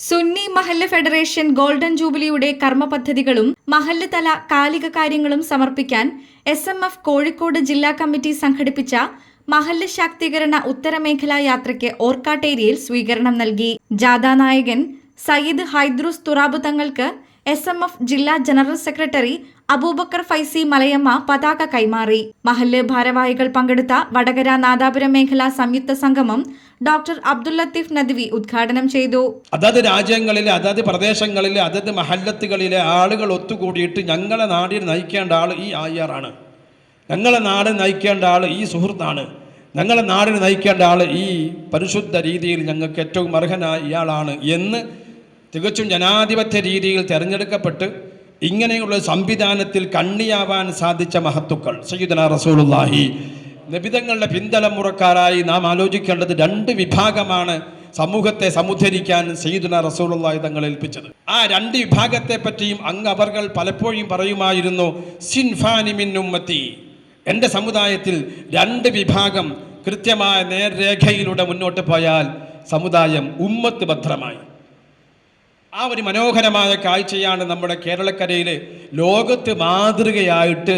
സുന്നി മഹല്ല് federation golden ജൂബിലിയുടെ കർമ്മപദ്ധതികളും മഹല്ല് തല കാലിക കാര്യങ്ങളും സമർപ്പിക്കാൻ SMF കോഴിക്കോട് ജില്ലാ കമ്മിറ്റി സംഘടിപ്പിച്ച മഹല്ല് ശാക്തീകരണ ഉത്തരമേഖലാ യാത്രയ്ക്ക് ഓർക്കാട്ടേരിയിൽ സ്വീകരണം നൽകി. ജാഥാ നായകൻ സയ്യിദ് ഹൈദ്രൂസ് തുറാബ് തങ്ങൾക്ക് SMF ജില്ലാ ജനറൽ സെക്രട്ടറി അബൂബക്കർ ഫൈസി മലയമ്മ പതാക കൈമാറി. മഹല്ല് ഭാരവാഹികൾ പങ്കെടുത്ത വടകര നാദാപുരം മേഖലാ സംയുക്ത സംഗമം ഡോക്ടർ അബ്ദുൽ ലത്തീഫ് നദ്വി ഉദ്ഘാടനം ചെയ്തു. അതത് രാജ്യങ്ങളിലെ അതത് പ്രദേശങ്ങളിലെ അതത് മഹല്ലത്തുകളിലെ ആളുകൾ ഒത്തുകൂടിയിട്ട് ഞങ്ങളെ നാടിനെ നയിക്കേണ്ട ആൾ ഈ ആയ്യാറാണ്, ഞങ്ങളെ നാട് നയിക്കേണ്ട ആൾ ഈ സുഹൃത്താണ്, ഞങ്ങളെ നാടിനെ നയിക്കേണ്ട ആൾ ഈ പരിശുദ്ധ രീതിയിൽ ഞങ്ങൾക്ക് ഏറ്റവും അർഹനായ ഇയാളാണ് എന്ന് തികച്ചും ജനാധിപത്യ രീതിയിൽ തിരഞ്ഞെടുക്കപ്പെട്ട് ഇങ്ങനെയുള്ള സംവിധാനത്തിൽ കണ്ണിയാവാൻ സാധിച്ച മഹത്തുക്കൾ സയ്യിദുനാ റസൂലുള്ളാഹി നബിതങ്ങളുടെ പിന്തലമുറക്കാരായി നാം ആലോചിക്കേണ്ടത് രണ്ട് വിഭാഗമാണ് സമൂഹത്തെ സമുദ്ധരിക്കാൻ സയ്യിദുനാ റസൂലുള്ളാഹി തങ്ങളെ ഏൽപ്പിച്ചത്. ആ രണ്ട് വിഭാഗത്തെ പറ്റിയും അങ്ങ് അവർകൾ പലപ്പോഴും പറയുമായിരുന്നു, സിൻഫാനി മിൻ ഉമ്മത്തി, എൻ്റെ സമുദായത്തിൽ രണ്ട് വിഭാഗം കൃത്യമായ നേർരേഖയിലൂടെ മുന്നോട്ട് പോയാൽ സമുദായം ഉമ്മത്ത് ഭദ്രമായി. ആ ഒരു മനോഹരമായ കാഴ്ചയാണ് നമ്മുടെ കേരളക്കരയിലെ ലോകത്ത് മാതൃകയായിട്ട്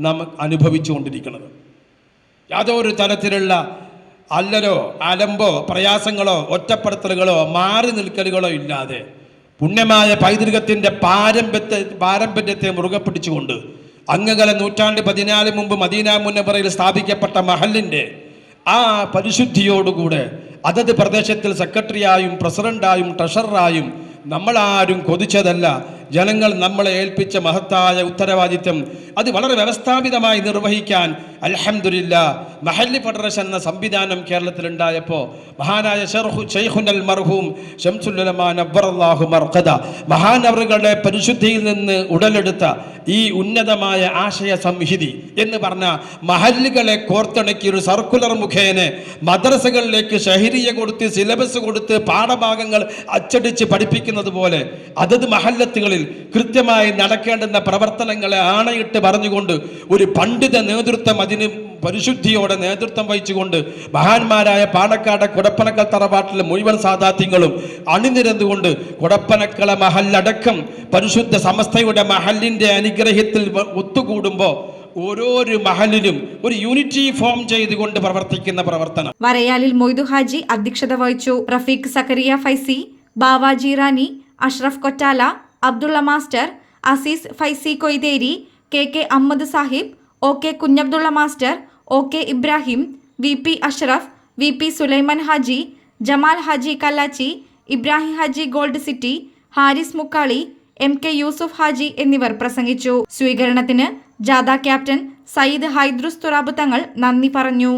നാം അനുഭവിച്ചുകൊണ്ടിരിക്കുന്നത്. യാതൊരു തരത്തിലുള്ള അല്ലലോ അലമ്പോ പ്രയാസങ്ങളോ ഒറ്റപ്പെടുത്തലുകളോ മാറി നിൽക്കലുകളോ ഇല്ലാതെ പുണ്യമായ പൈതൃകത്തിൻ്റെ പാരമ്പര്യത്തെ മുറുകെ പിടിച്ചുകൊണ്ട് അങ്ങകല നൂറ്റാണ്ട് 14 മുമ്പ് മദീന മുനവ്വറയിൽ സ്ഥാപിക്കപ്പെട്ട മഹല്ലിൻ്റെ ആ പരിശുദ്ധിയോടുകൂടെ അതത് പ്രദേശത്തിൽ സെക്രട്ടറിയായും പ്രസിഡന്റായും ട്രഷററായും നമ്മളാരും കൊതിച്ചതല്ല, ജനങ്ങൾ നമ്മളെ ഏൽപ്പിച്ച മഹത്തായ ഉത്തരവാദിത്വം അത് വളരെ വ്യവസ്ഥാപിതമായി നിർവഹിക്കാൻ അൽഹംദുലില്ലാഹ് മഹല്ല് ഫെഡറേഷൻ എന്ന സംവിധാനം കേരളത്തിലുണ്ടായപ്പോൾ മഹാനായ ശൈഖുനൽ മർഹൂം ശംസുൽ ഉലമാ നവ്വറല്ലാഹു മർഖദ മഹാനവറുകളുടെ പരിശുദ്ധിയിൽ നിന്ന് ഉടലെടുത്ത ഈ ഉന്നതമായ ആശയ സംഹിതി എന്ന് പറഞ്ഞ മഹല്ലുകളെ കോർത്തിണക്കി ഒരു സർക്കുലർ മുഖേന മദ്രസകളിലേക്ക് ഷഹരിയ കൊടുത്ത് സിലബസ് കൊടുത്ത് പാഠഭാഗങ്ങൾ അച്ചടിച്ച് പഠിപ്പിക്കുന്നത് പോലെ അതത് മഹല്ലത്തുകളിൽ കൃത്യമായി നടക്കേണ്ടുന്ന പ്രവർത്തനങ്ങളെ ആണയിട്ട് പറഞ്ഞുകൊണ്ട് ഒരു പണ്ഡിത നേതൃത്വം അതിന് പരിശുദ്ധിയോടെ നേതൃത്വം വഹിച്ചുകൊണ്ട് മഹാന്മാരായ പാണക്കാട് കുടപ്പനക്കൽ തറവാട്ടിലെ മുഴുവൻ സാദാത്യങ്ങളും അണിനിരന്നുകൊണ്ട് കുടപ്പനക്കള മഹല്ലടക്കം പരിശുദ്ധ സമസ്തയുടെ മഹല്ലിൻ്റെ അനുഗ്രഹത്തിൽ ഒത്തുകൂടുമ്പോൾ ഓരോരു മഹലിലും ഒരു യൂണിറ്റി ഫോം ചെയ്തുകൊണ്ട് പ്രവർത്തിക്കുന്ന പ്രവർത്തനം. വരയാലിൽ മൊയ്തു ഹാജി അധ്യക്ഷത വഹിച്ചു. Rafeeq Zakariya Faizi, Bavaji Rani, Ashraf Kottala, Abdullah master, Azeez Faizi Koytheri, KK Ahmed Sahib, OK Kunhabdulla master, OK Ibrahim, VP Ashraf, VP Sulaiman Haji, Jamal Haji Kallachi, Ibrahim Haji gold city, Haris Mukkali, MK Yusuf Haji എന്നിവർ പ്രസംഗിച്ചു. സ്വീകരണത്തിന് ജാഥ ക്യാപ്റ്റൻ സയ്യിദ് ഹൈദ്രൂസ് തുറാബ് തങ്ങൾ നന്ദി പറഞ്ഞു.